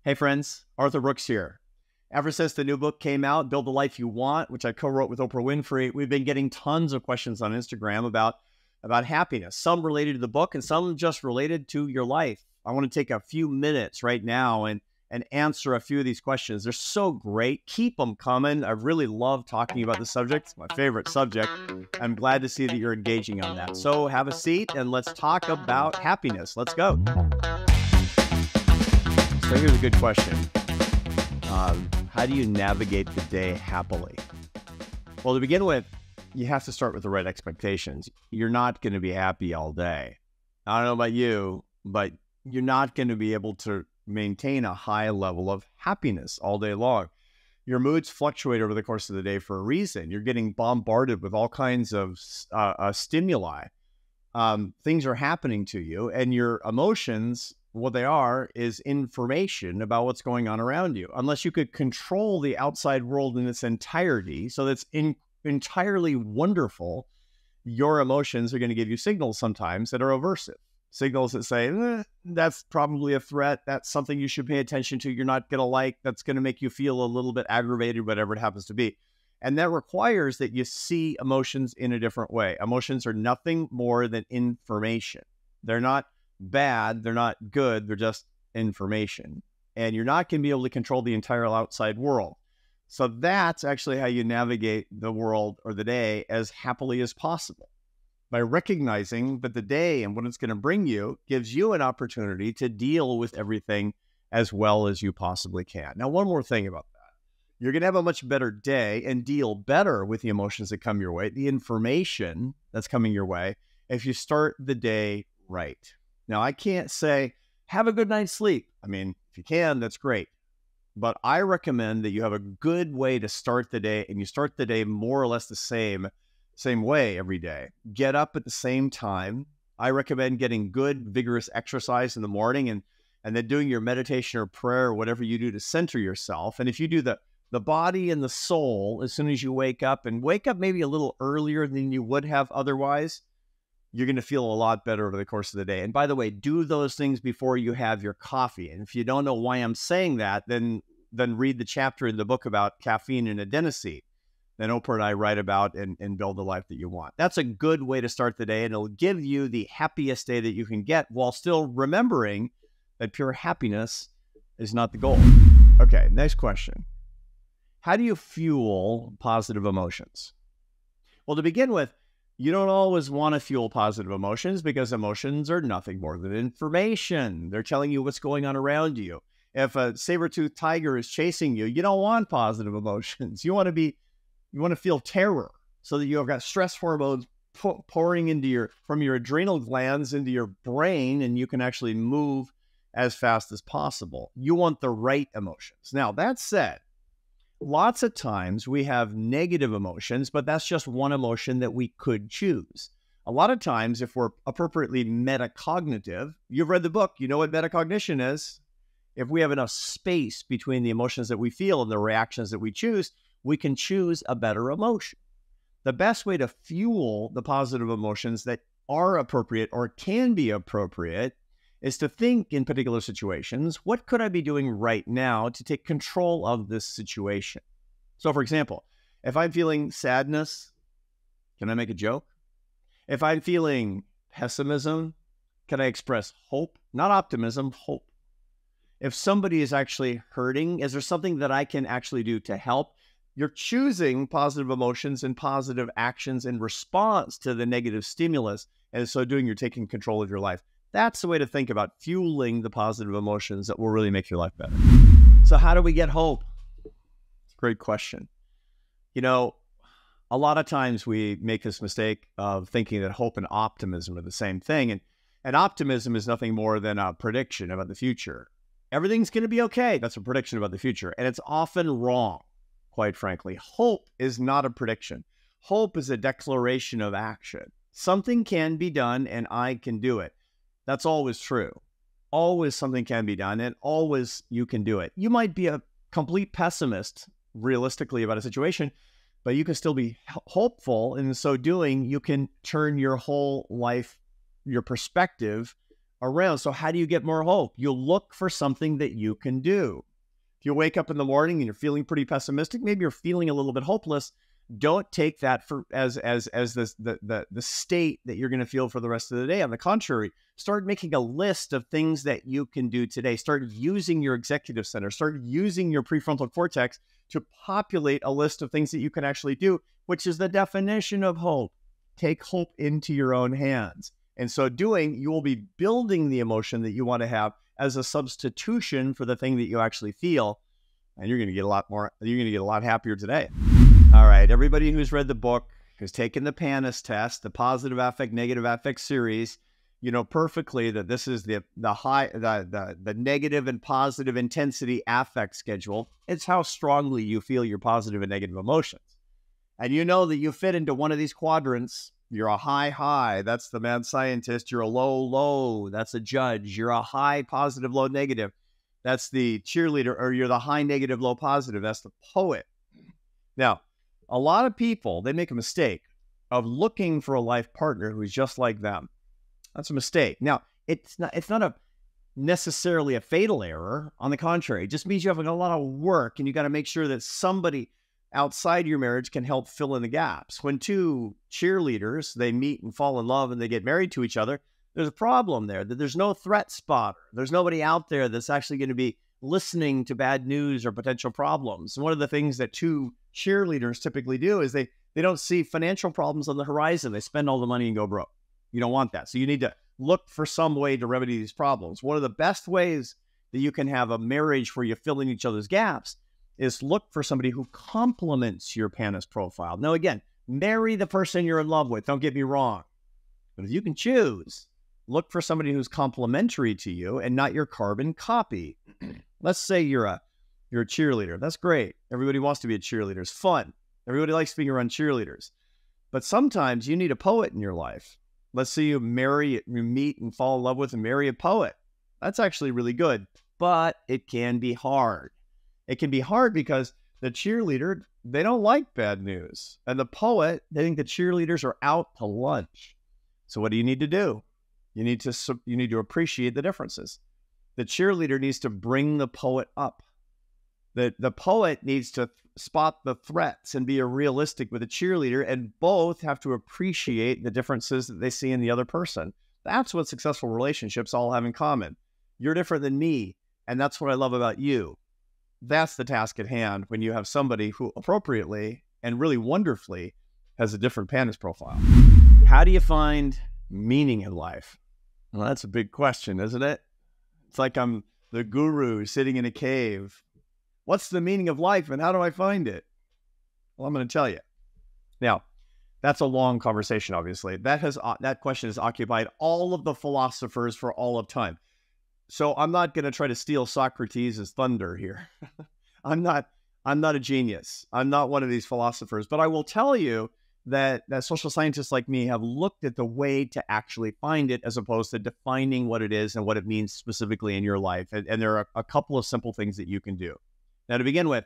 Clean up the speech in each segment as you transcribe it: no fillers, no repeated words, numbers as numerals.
Hey friends, Arthur Brooks here. Ever since the new book came out, Build the Life You Want, which I co-wrote with Oprah Winfrey, we've been getting tons of questions on Instagram about happiness, some related to the book and some just related to your life. I want to take a few minutes right now and answer a few of these questions. They're so great. Keep them coming. I really love talking about the subject. It's my favorite subject. I'm glad to see that you're engaging on that. So have a seat and let's talk about happiness. Let's go. So here's a good question. How do you navigate the day happily? Well, to begin with, you have to start with the right expectations. You're not going to be happy all day. I don't know about you, but you're not going to be able to maintain a high level of happiness all day long. Your moods fluctuate over the course of the day for a reason. You're getting bombarded with all kinds of stimuli. Things are happening to you, and your emotions, what they are, is information about what's going on around you. Unless you could control the outside world in its entirety, so that's entirely wonderful, your emotions are going to give you signals sometimes that are aversive. Signals that say, that's probably a threat. That's something you should pay attention to. You're not going to like. That's going to make you feel a little bit aggravated, whatever it happens to be. And that requires that you see emotions in a different way. Emotions are nothing more than information. They're not bad. They're not good. They're just information. And you're not going to be able to control the entire outside world. So that's actually how you navigate the world or the day as happily as possible. By recognizing that the day and what it's going to bring you gives you an opportunity to deal with everything as well as you possibly can. Now, one more thing about that. You're going to have a much better day and deal better with the emotions that come your way, the information that's coming your way, if you start the day right. Now, I can't say, have a good night's sleep. I mean, if you can, that's great. But I recommend that you have a good way to start the day, and you start the day more or less the same way every day. Get up at the same time. I recommend getting good, vigorous exercise in the morning and then doing your meditation or prayer or whatever you do to center yourself. And if you do the body and the soul as soon as you wake up, and wake up maybe a little earlier than you would have otherwise, you're going to feel a lot better over the course of the day. And by the way, do those things before you have your coffee. And if you don't know why I'm saying that, then read the chapter in the book about caffeine and adenosine that Oprah and I write about and build the life that you want. That's a good way to start the day, and it'll give you the happiest day that you can get while still remembering that pure happiness is not the goal. Okay, next question. How do you fuel positive emotions? Well, to begin with, you don't always want to fuel positive emotions because emotions are nothing more than information. They're telling you what's going on around you. If a saber-toothed tiger is chasing you, you don't want positive emotions. You want to feel terror so that you've got stress hormones pouring from your adrenal glands into your brain, and you can actually move as fast as possible. You want the right emotions. Now, that said, lots of times we have negative emotions, but that's just one emotion that we could choose. A lot of times, if we're appropriately metacognitive, you've read the book, you know what metacognition is. If we have enough space between the emotions that we feel and the reactions that we choose, we can choose a better emotion. The best way to fuel the positive emotions that are appropriate or can be appropriate is to think in particular situations, what could I be doing right now to take control of this situation? So for example, if I'm feeling sadness, can I make a joke? If I'm feeling pessimism, can I express hope? Not optimism, hope. If somebody is actually hurting, is there something that I can actually do to help? You're choosing positive emotions and positive actions in response to the negative stimulus. And so doing, you're taking control of your life. That's the way to think about fueling the positive emotions that will really make your life better. So how do we get hope? It's a great question. You know, a lot of times we make this mistake of thinking that hope and optimism are the same thing. And optimism is nothing more than a prediction about the future. Everything's going to be okay. That's a prediction about the future. And it's often wrong. Quite frankly, hope is not a prediction. Hope is a declaration of action. Something can be done and I can do it. That's always true. Always something can be done and always you can do it. You might be a complete pessimist realistically about a situation, but you can still be hopeful. And in so doing, you can turn your whole life, your perspective around. So how do you get more hope? You look for something that you can do. If you wake up in the morning and you're feeling pretty pessimistic, maybe you're feeling a little bit hopeless, don't take that for as the state that you're going to feel for the rest of the day. On the contrary, start making a list of things that you can do today. Start using your executive center. Start using your prefrontal cortex to populate a list of things that you can actually do, which is the definition of hope. Take hope into your own hands. And so doing, you will be building the emotion that you want to have as a substitution for the thing that you actually feel. And you're going to get a lot more, you're going to get a lot happier today. All right, everybody who's read the book, who's taken the Pannus Test, the positive affect, negative affect series, you know perfectly that this is the negative and positive intensity affect schedule. It's how strongly you feel your positive and negative emotions. And you know that you fit into one of these quadrants. You're a high, that's the mad scientist. You're a low, that's a judge. You're a high positive, low negative. That's the cheerleader, or you're the high negative, low positive. That's the poet. Now, a lot of people, they make a mistake of looking for a life partner who's just like them. That's a mistake. Now, it's not necessarily a fatal error. On the contrary, it just means you have a lot of work, and you got to make sure that somebody outside your marriage can help fill in the gaps. When two cheerleaders, they meet and fall in love and they get married to each other, there's a problem there, that there's no threat spotter. There's nobody out there that's actually going to be listening to bad news or potential problems. And one of the things that two cheerleaders typically do is they don't see financial problems on the horizon. They spend all the money and go broke. You don't want that. So you need to look for some way to remedy these problems. One of the best ways that you can have a marriage where you fill in each other's gaps is look for somebody who complements your Pannus profile. Now, again, marry the person you're in love with. Don't get me wrong. But if you can choose, look for somebody who's complementary to you and not your carbon copy. Let's say you're a cheerleader. That's great. Everybody wants to be a cheerleader. It's fun. Everybody likes being around cheerleaders. But sometimes you need a poet in your life. Let's say you meet and fall in love with and marry a poet. That's actually really good, but it can be hard. It can be hard because the cheerleader, they don't like bad news. And the poet, they think the cheerleaders are out to lunch. So what do you need to do? You need to appreciate the differences. The cheerleader needs to bring the poet up. The poet needs to spot the threats and be realistic with the cheerleader, and both have to appreciate the differences that they see in the other person. That's what successful relationships all have in common. You're different than me, and that's what I love about you. That's the task at hand when you have somebody who appropriately and really wonderfully has a different Pannus profile. How do you find meaning in life? Well, that's a big question, isn't it? It's like I'm the guru sitting in a cave. What's the meaning of life and how do I find it? Well, I'm going to tell you. Now, that's a long conversation, obviously. That question has occupied all of the philosophers for all of time. So I'm not going to try to steal Socrates' thunder here. I'm not a genius. I'm not one of these philosophers, but I will tell you that social scientists like me have looked at the way to actually find it as opposed to defining what it is and what it means specifically in your life. And there are a couple of simple things that you can do. Now, to begin with,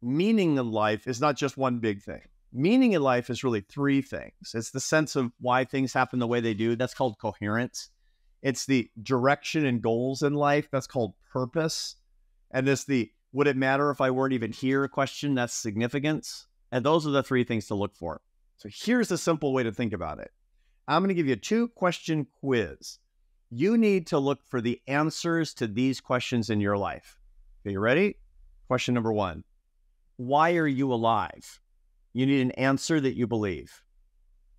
meaning in life is not just one big thing. Meaning in life is really three things. It's the sense of why things happen the way they do. That's called coherence. It's the direction and goals in life. That's called purpose. And it's the would it matter if I weren't even here question. That's significance. And those are the three things to look for. So here's a simple way to think about it. I'm going to give you a 2-question quiz. You need to look for the answers to these questions in your life. Okay, you ready? Question number 1. Why are you alive? You need an answer that you believe.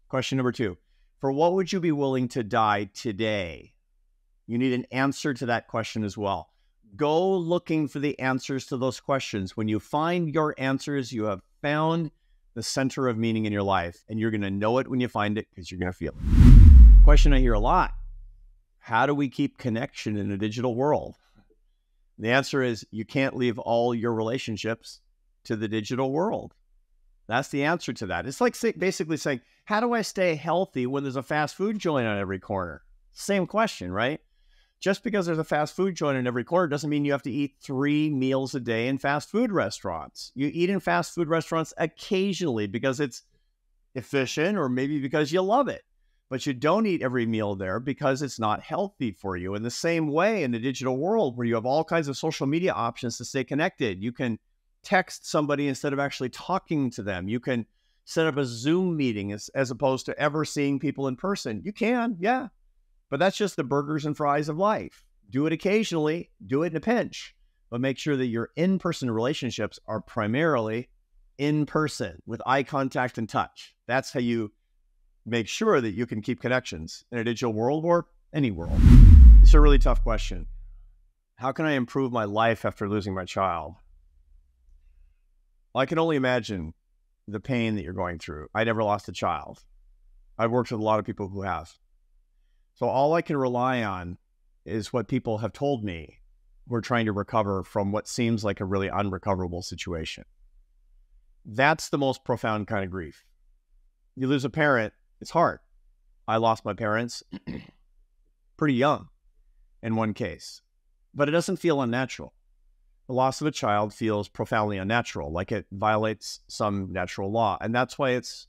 Question number 2. For what would you be willing to die today? You need an answer to that question as well. Go looking for the answers to those questions. When you find your answers, you have found the center of meaning in your life, and you're going to know it when you find it because you're going to feel it. Question I hear a lot: how do we keep connection in a digital world? The answer is you can't leave all your relationships to the digital world. That's the answer to that. It's like basically saying, how do I stay healthy when there's a fast food joint on every corner? Same question, right? Just because there's a fast food joint in every corner doesn't mean you have to eat 3 meals a day in fast food restaurants. You eat in fast food restaurants occasionally because it's efficient or maybe because you love it. But you don't eat every meal there because it's not healthy for you. In the same way, in the digital world where you have all kinds of social media options to stay connected, you can text somebody instead of actually talking to them. You can set up a Zoom meeting as opposed to ever seeing people in person. You can, yeah. But that's just the burgers and fries of life. Do it occasionally, do it in a pinch, but make sure that your in-person relationships are primarily in person with eye contact and touch. That's how you make sure that you can keep connections in a digital world or any world. It's a really tough question. How can I improve my life after losing my child? Well, I can only imagine the pain that you're going through. I never lost a child. I've worked with a lot of people who have. So all I can rely on is what people have told me who are trying to recover from what seems like a really unrecoverable situation. That's the most profound kind of grief. You lose a parent, it's hard. I lost my parents pretty young in one case, but it doesn't feel unnatural. The loss of a child feels profoundly unnatural, like it violates some natural law. And that's why it's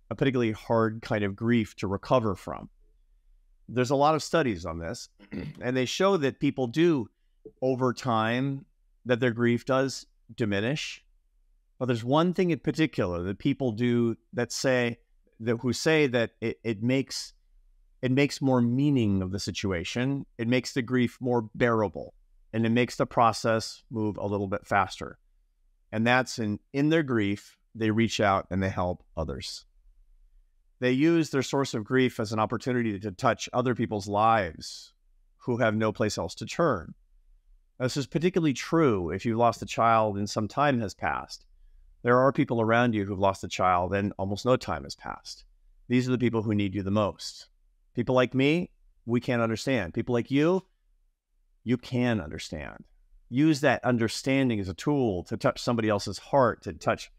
a particularly hard kind of grief to recover from. There's a lot of studies on this, and they show that people do, over time, that their grief does diminish. But there's one thing in particular that people do that say that it makes more meaning of the situation. It makes the grief more bearable, and it makes the process move a little bit faster. And that's in their grief, they reach out and they help others. They use their source of grief as an opportunity to touch other people's lives who have no place else to turn. This is particularly true if you've lost a child and some time has passed. There are people around you who've lost a child and almost no time has passed. These are the people who need you the most. People like me, we can't understand. People like you can understand. Use that understanding as a tool to touch somebody else's heart, to touch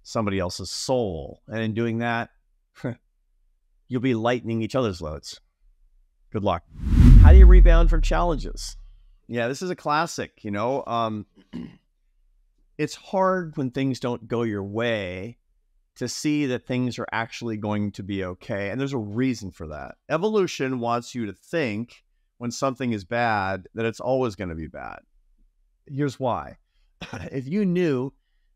somebody else's soul. And in doing that, you'll be lightening each other's loads. Good luck. How do you rebound from challenges? Yeah, this is a classic, It's hard when things don't go your way to see that things are actually going to be okay. And there's a reason for that. Evolution wants you to think when something is bad that it's always going to be bad. Here's why. If you knew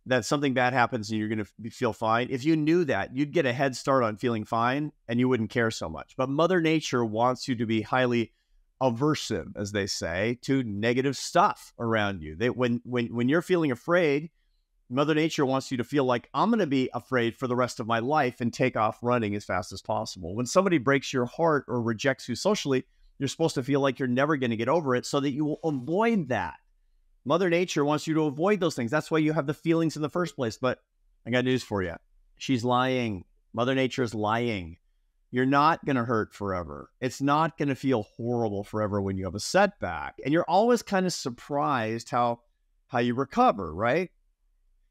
that something bad happens and you're going to feel fine, if you knew that, you'd get a head start on feeling fine and you wouldn't care so much. But Mother Nature wants you to be highly aversive, as they say, to negative stuff around you. When you're feeling afraid, Mother Nature wants you to feel like, I'm going to be afraid for the rest of my life and take off running as fast as possible. When somebody breaks your heart or rejects you socially, you're supposed to feel like you're never going to get over it so that you will avoid that. Mother Nature wants you to avoid those things. That's why you have the feelings in the first place. But I got news for you. She's lying. Mother Nature is lying. You're not going to hurt forever. It's not going to feel horrible forever when you have a setback. And you're always kind of surprised how you recover, right?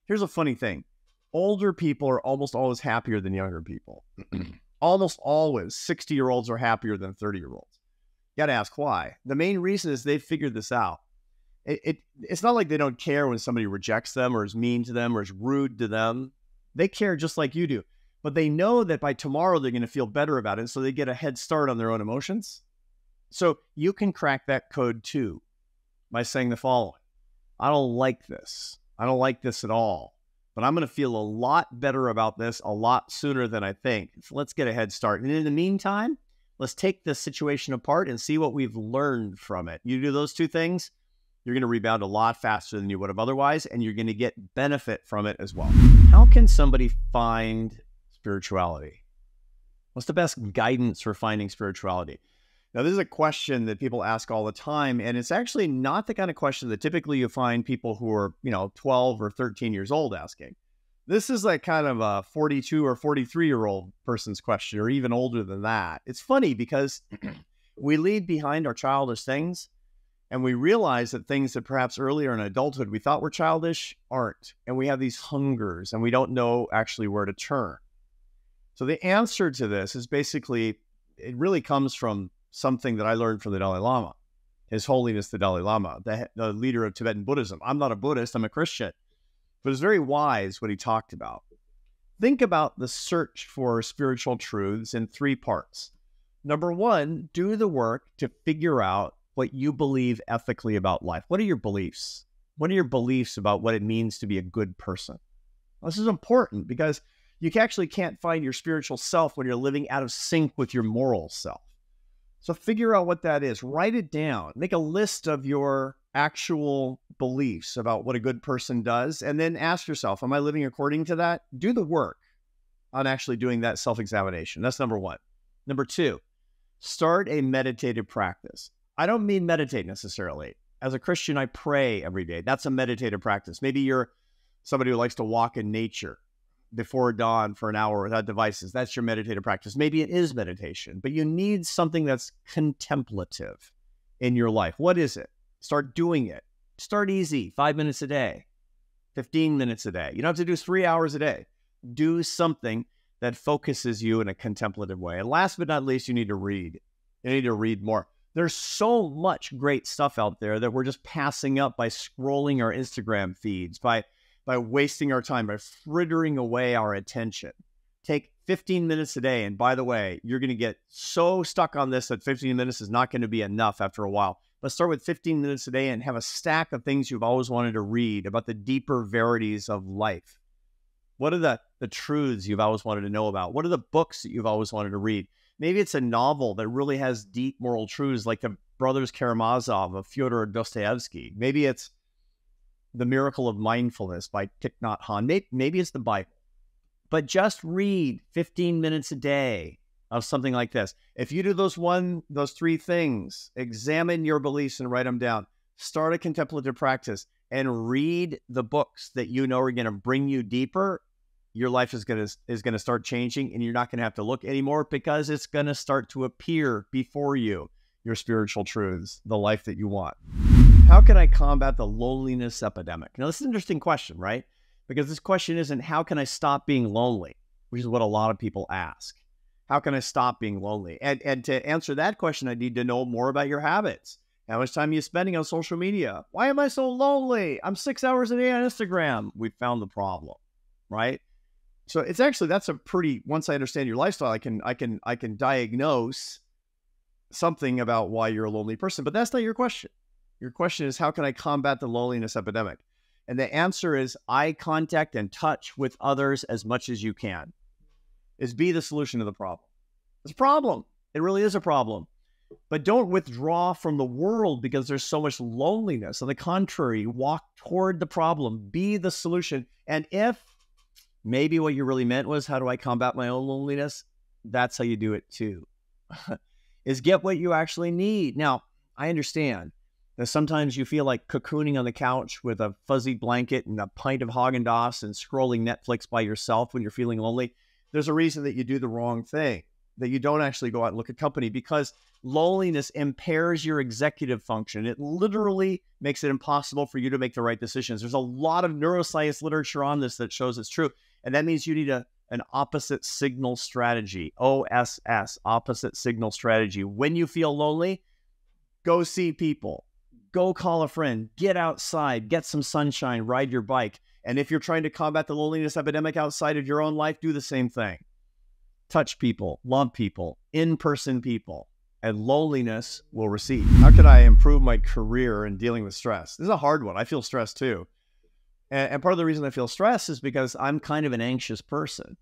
Here's a funny thing. Older people are almost always happier than younger people. Almost always. 60-year-olds are happier than 30-year-olds. You got to ask why. The main reason is they've figured this out. It's not like they don't care when somebody rejects them or is mean to them or is rude to them. They care just like you do. But they know that by tomorrow they're going to feel better about it, so they get a head start on their own emotions. So you can crack that code too by saying the following. I don't like this. I don't like this at all. But I'm going to feel a lot better about this a lot sooner than I think. So let's get a head start. And in the meantime, let's take this situation apart and see what we've learned from it. You do those two things, you're going to rebound a lot faster than you would have otherwise, and you're going to get benefit from it as well. How can somebody find spirituality? What's the best guidance for finding spirituality? Now, this is a question that people ask all the time, and it's actually not the kind of question that typically you find people who are, 12 or 13 years old asking. This is like kind of a 42 or 43-year-old person's question, or even older than that. It's funny because we leave behind our childish things, and we realize that things that perhaps earlier in adulthood we thought were childish aren't. And we have these hungers, and we don't know actually where to turn. So the answer to this is basically, it really comes from something that I learned from the Dalai Lama, His Holiness the Dalai Lama, the leader of Tibetan Buddhism. I'm not a Buddhist, I'm a Christian. But it's very wise what he talked about. Think about the search for spiritual truths in three parts. Number one, do the work to figure out what you believe ethically about life. What are your beliefs? What are your beliefs about what it means to be a good person? This is important because you actually can't find your spiritual self when you're living out of sync with your moral self. So figure out what that is. Write it down. Make a list of your actual beliefs about what a good person does, and then ask yourself, am I living according to that? Do the work on actually doing that self-examination. That's number one. Number two, start a meditative practice. I don't mean meditate necessarily. As a Christian, I pray every day. That's a meditative practice. Maybe you're somebody who likes to walk in nature before dawn for an hour without devices. That's your meditative practice. Maybe it is meditation, but you need something that's contemplative in your life. What is it? Start doing it. Start easy, 5 minutes a day, 15 minutes a day. You don't have to do 3 hours a day. Do something that focuses you in a contemplative way. And last but not least, you need to read. You need to read more. There's so much great stuff out there that we're just passing up by scrolling our Instagram feeds, by wasting our time, by frittering away our attention. Take 15 minutes a day. And by the way, you're going to get so stuck on this that 15 minutes is not going to be enough after a while. But start with 15 minutes a day and have a stack of things you've always wanted to read about the deeper verities of life. What are the truths you've always wanted to know about? What are the books that you've always wanted to read? Maybe it's a novel that really has deep moral truths like the Brothers Karamazov of Fyodor Dostoevsky. Maybe it's The Miracle of Mindfulness by Thich Nhat Hanh. Maybe it's the Bible. But just read 15 minutes a day of something like this. If you do those three things, examine your beliefs and write them down, start a contemplative practice, and read the books that you know are going to bring you deeper, your life is going to start changing, and you're not going to have to look anymore because it's going to start to appear before you, your spiritual truths, the life that you want. How can I combat the loneliness epidemic? Now, this is an interesting question, right? Because this question isn't how can I stop being lonely, which is what a lot of people ask. How can I stop being lonely? And to answer that question, I need to know more about your habits. How much time are you spending on social media? Why am I so lonely? I'm 6 hours a day on Instagram. We found the problem, right? So it's actually, that's a pretty, once I understand your lifestyle, I can diagnose something about why you're a lonely person, but that's not your question. Your question is, how can I combat the loneliness epidemic? And the answer is eye contact and touch with others as much as you can. Is be the solution to the problem. It's a problem. It really is a problem. But don't withdraw from the world because there's so much loneliness. On the contrary, walk toward the problem. Be the solution. And if maybe what you really meant was, how do I combat my own loneliness? That's how you do it too. Is get what you actually need. Now, I understand that sometimes you feel like cocooning on the couch with a fuzzy blanket and a pint of Haagen-Dazs and scrolling Netflix by yourself when you're feeling lonely. There's a reason that you do the wrong thing, that you don't actually go out and look at company, because loneliness impairs your executive function. It literally makes it impossible for you to make the right decisions. There's a lot of neuroscience literature on this that shows it's true. And that means you need an opposite signal strategy, OSS, opposite signal strategy. When you feel lonely, go see people, go call a friend, get outside, get some sunshine, ride your bike. And if you're trying to combat the loneliness epidemic outside of your own life, do the same thing. Touch people, love people, in-person people, and loneliness will recede. How can I improve my career in dealing with stress? This is a hard one. I feel stressed too. And part of the reason I feel stressed is because I'm kind of an anxious person.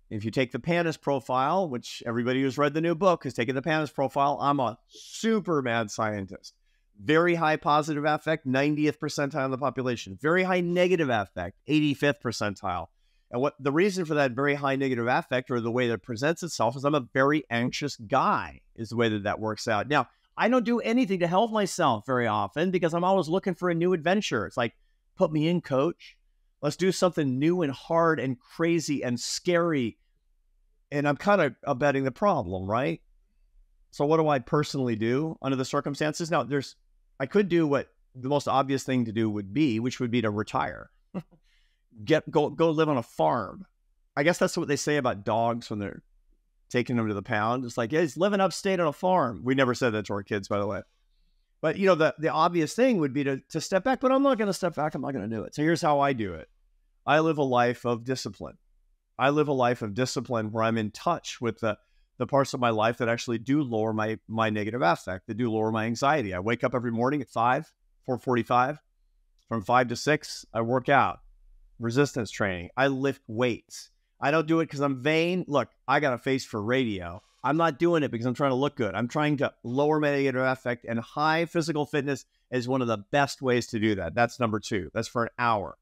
If you take the Pannus profile, which everybody who's read the new book has taken the Pannus profile, I'm a super mad scientist. Very high positive affect, 90th percentile in the population. Very high negative affect, 85th percentile. And what the reason for that very high negative affect, or the way that it presents itself, is I'm a very anxious guy, is the way that that works out. Now, I don't do anything to help myself very often because I'm always looking for a new adventure. It's like, put me in, coach. Let's do something new and hard and crazy and scary. And I'm kind of abetting the problem, right? So what do I personally do under the circumstances? Now, I could do what the most obvious thing to do would be, which would be to retire. Go live on a farm. I guess that's what they say about dogs when they're taking them to the pound. It's like, yeah, he's living upstate on a farm. We never said that to our kids, by the way. But, you know, the obvious thing would be to step back, but I'm not going to step back. I'm not going to do it. So here's how I do it. I live a life of discipline. I live a life of discipline where I'm in touch with the the parts of my life that actually do lower my negative affect, that do lower my anxiety. I wake up every morning at 4:45. From 5 to 6, I work out, resistance training. I lift weights. I don't do it because I'm vain. Look, I got a face for radio. I'm not doing it because I'm trying to look good. I'm trying to lower my negative affect, and high physical fitness is one of the best ways to do that. That's number 2. That's for an hour.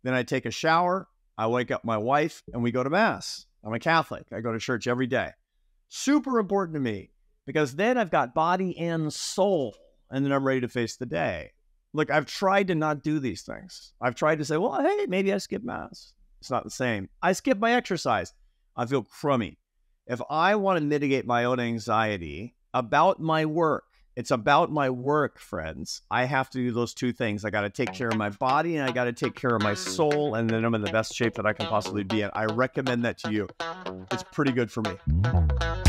Then I take a shower. I wake up my wife, and we go to Mass. I'm a Catholic. I go to church every day. Super important to me, because then I've got body and soul, and then I'm ready to face the day. Look, I've tried to not do these things. I've tried to say, well, hey, maybe I skip Mass. It's not the same. I skip my exercise. I feel crummy. If I want to mitigate my own anxiety about my work, it's about my work, friends. I have to do those 2 things. I got to take care of my body, and I got to take care of my soul, and then I'm in the best shape that I can possibly be in. I recommend that to you. It's pretty good for me.